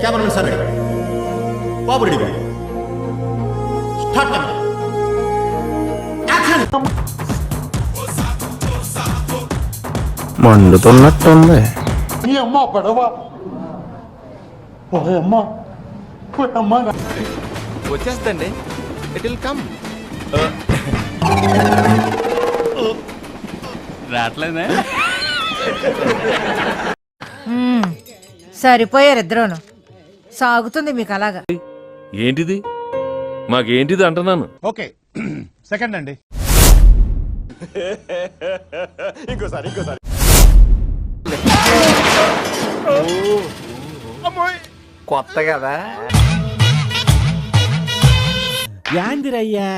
Cameraman sir ready, బాబు ready, బాబు start camera action. మండుతున్నట్టుంది. వచ్చేస్తండి, ఇట్ విల్ కమ్. రావట్లేదా? సరిపోయారు ఇద్దరును. సాగుతుంది మీకు అలాగా. ఏంటిది మాకేంటిది అంటున్నాను. ఓకే సెకండ్ అండి. ఇంకోసారి కొత్త కదా. యాందిరయ్యా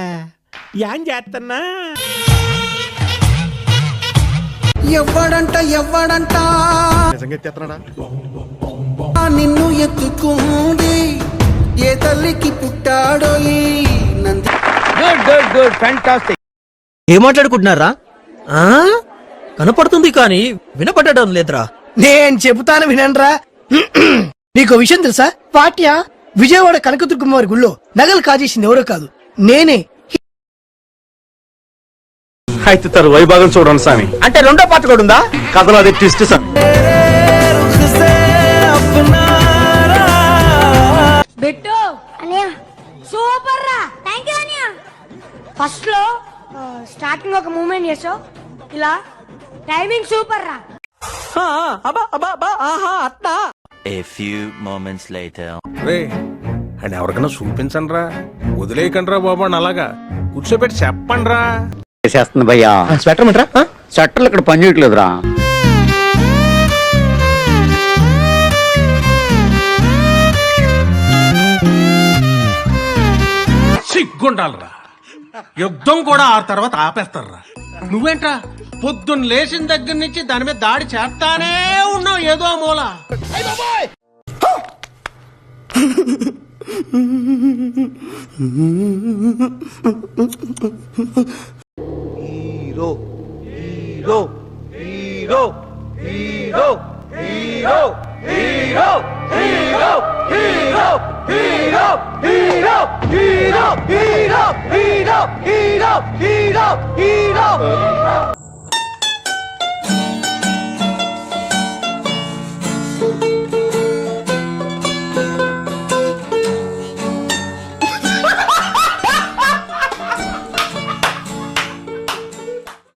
యాన్ చేస్తున్నా. ఎవ్వడంట నిజంగా ఎత్తేస్తున్నాడా? నిన్ను ఎత్తుకుంది ఏ తల్లికి పుట్టాడో ఈ నంది. Good fantastic. ఏం మాట్లాడుకుంటున్నారా? కనపడుతుంది కానీ వినపడడం లేదురా. నేను చెబుతాను వినండ్రా. నీకు విషయం తెలుసా? పాట్య విజయవాడ కనకదుర్గమ్మ గుళ్ళో నగలు కాజేసింది ఎవరో కాదు, నేనే. అయితే తరు వైభాగం చూడండి స్వామి. అంటే రెండో పాట కూడా ఉందా? కథలో అది ట్విస్ట్ సార్. బిట్టు అనియా సూపర్ రా. థాంక్యూ అనియా. ఫస్ట్ లో స్టార్టింగ్ ఒక మూమెంట్ చేసావు, ఇలా టైమింగ్ సూపర్ రా. A few moments later. అని ఎవరికైనా చూపించండి రా, వదిలేయకండి రా బాబు అని అలాగా కూర్చోబెట్టి చెప్పండి రా. చేస్తుంది భయ్యా. స్వెటర్ మిట్రా, స్వెటర్లు ఇక్కడ పని చేయట్లేదురా. సిగ్గుండాలరా, యుద్ధం కూడా ఆ తర్వాత ఆపేస్తారా. నువ్వేంట్రా పొద్దున్న లేచిన దగ్గర నుంచి దాని మీద దాడి చేస్తానే ఉన్నావు ఏదో మూల. Hero hero hero hero hero hero hero hero hero hero hero hero hero hero hero hero